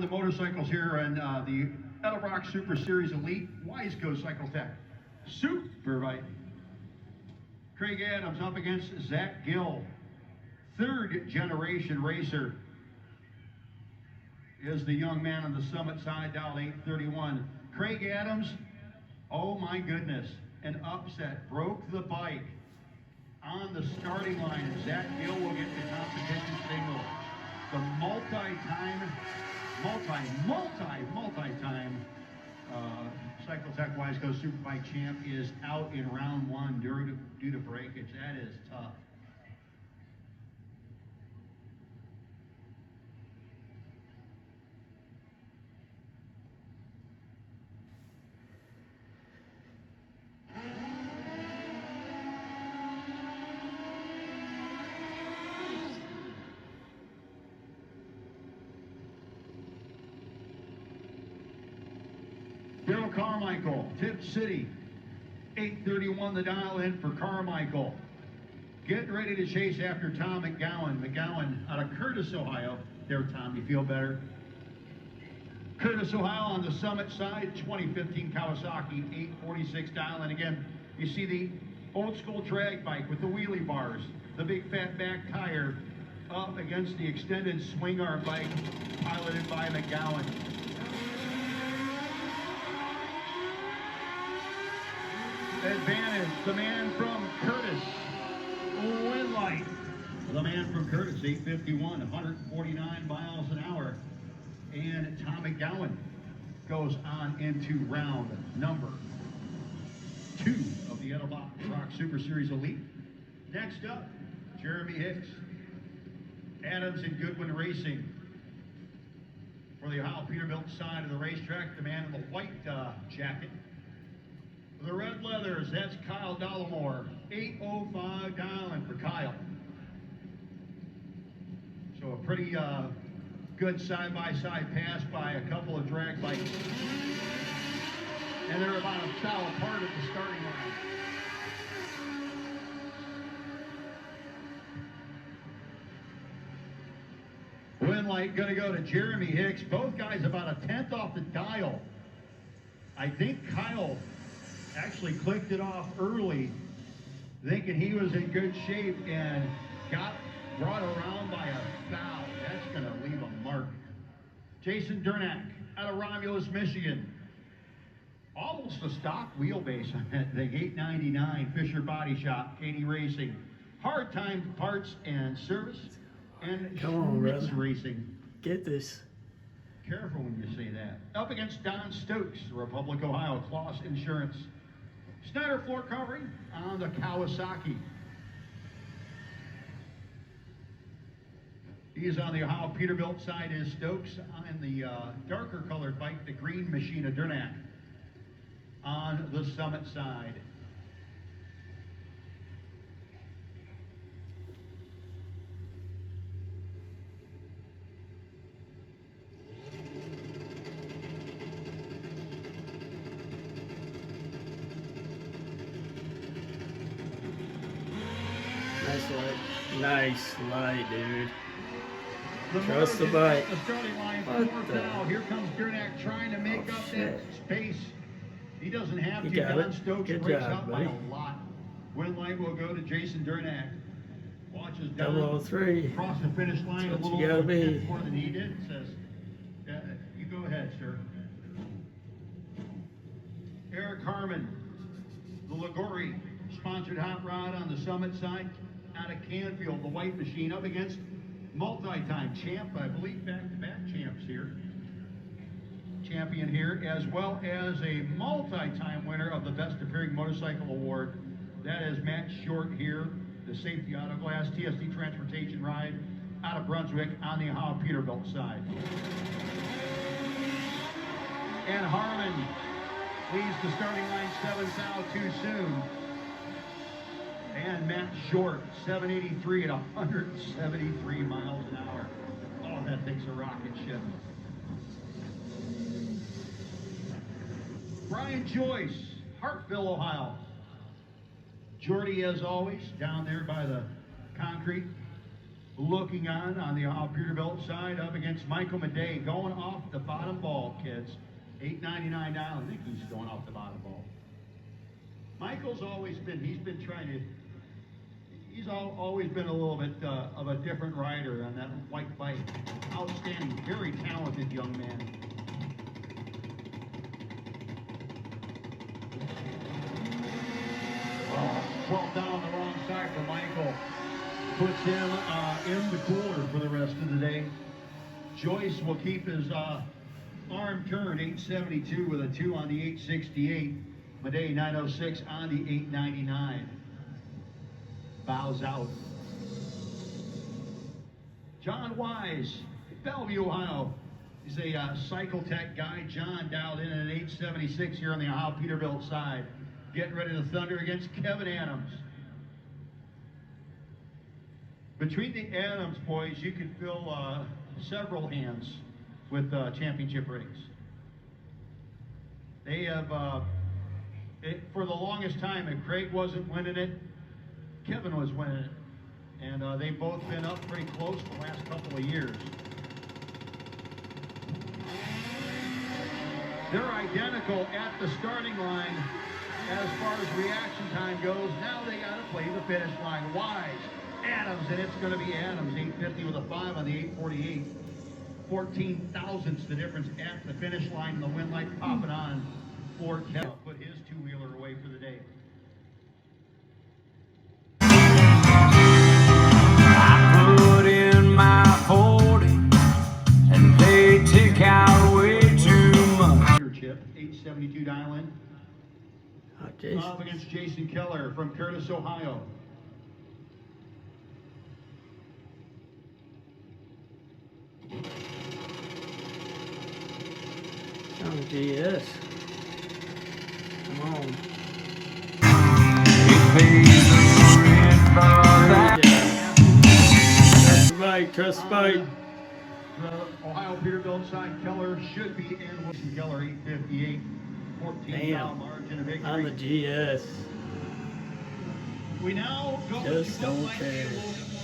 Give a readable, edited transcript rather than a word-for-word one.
the motorcycles here in the Edelbrock Super Series Elite Wiseco Cycle Tech Superbike. Craig Adams up against Zach Gill, third generation racer, is the young man on the Summit side, dial 831. Craig Adams, oh my goodness, an upset, broke the bike on the starting line. Zach Gill will get the competition single. The multi-time Cycle Tech Wiseco Superbike champ is out in round one due to breakage. That is tough. Carmichael, Tip City, 831 the dial in for Carmichael. Getting ready to chase after Tom McGowan. McGowan out of Curtis, Ohio. There, Tom, you feel better? Curtis, Ohio on the Summit side, 2015 Kawasaki, 846 dial in. Again, you see the old school drag bike with the wheelie bars, the big fat back tire up against the extended swing arm bike piloted by McGowan. Advantage, the man from Curtis, Winlight. The man from Curtis, 851, 149 miles an hour. And Tom McGowan goes on into round number 2 of the Edelbrock Super Series Elite. Next up, Jeremy Hicks, Adams and Goodwin Racing. For the Ohio Peterbilt side of the racetrack, the man in the white jacket. The red leathers, that's Kyle Dammore, 805 dialing for Kyle. So a pretty good side-by-side pass by a couple of drag bikes. And they're about a foul apart at the starting line. Winlight gonna go to Jeremy Hicks. Both guys about a tenth off the dial. I think Kyle actually clicked it off early, thinking he was in good shape, and got brought around by a foul. That's gonna leave a mark. Jason Durnach out of Romulus, Michigan. Almost a stock wheelbase on that thing, 899 Fisher Body Shop, Katie Racing. Hard Time Parts and Service, and Come on, brother. Racing. Get this. Careful when you say that. Up against Don Stokes, Republic, Ohio, Kloss Insurance. Snyder floor covering on the Kawasaki. He's on the Ohio Peterbilt side, is Stokes on the darker colored bike, the green machine of Durnach on the Summit side. Nice light, dude. The Trust the bike. The starting line What fourth the? now. Here comes Durnach trying to make up that space. He doesn't have You to. got Don it. Stokes Good breaks job, up buddy. by a lot. Winlight will go to Jason Durnach. Watches Don 003. cross the finish line a That's what little you gotta be. more than he did. Says, you go ahead, sir. Eric Harmon, the Ligori sponsored hot rod on the Summit side out of Canfield, the white machine up against multi-time champ, I believe back-to-back champs here. Champion here, as well as a multi-time winner of the Best Appearing Motorcycle Award. That is Matt Short here, the Safety Auto Glass TSD Transportation Ride out of Brunswick on the Ohio Peterbilt side. And Harmon leaves the starting line 7 thou too soon. And Matt Short, 783 at 173 miles an hour. Oh, that thing's a rocket ship. Brian Joyce, Hartville, Ohio. Jordy, as always, down there by the concrete. looking on the Peterbilt side up against Michael Maday, going off the bottom ball, kids. $8.99 down. I think he's going off the bottom ball. Michael's always been, he's always been a little bit of a different rider on that white bike. Outstanding, very talented young man. Oh, 12 down the wrong side for Michael. Puts him in the cooler for the rest of the day. Joyce will keep his arm turned, 872 with a 2 on the 868. Maday 906 on the 899. Bows out. John Wise, Bellevue, Ohio. He's a cycle tech guy. John dialed in at an 876 here on the Ohio Peterbilt side. Getting ready to thunder against Kevin Adams. Between the Adams boys, you can fill several hands with championship rings. They have, for the longest time, if Craig wasn't winning it, Kevin was winning it. And they've both been up pretty close the last couple of years. They're identical at the starting line as far as reaction time goes. Now they got to play the finish line. Wise, Adams, and it's going to be Adams. 850 with a 5 on the 848. 14 thousandths the difference at the finish line, and the wind light popping on for Kevin. Put his two-wheeler away for the day. I put in my 40 and they take out way too much. Chip, 872 dial in. Up against Jason Keller from Curtis, Ohio. Oh, GS. Come on. Trust the bike, trust the bike. The Ohio Peterbilt side, Keller should be in. Jason Keller, 858. 14 Damn. margin of victory. On the GS. We now go Just to what don't might be care. a little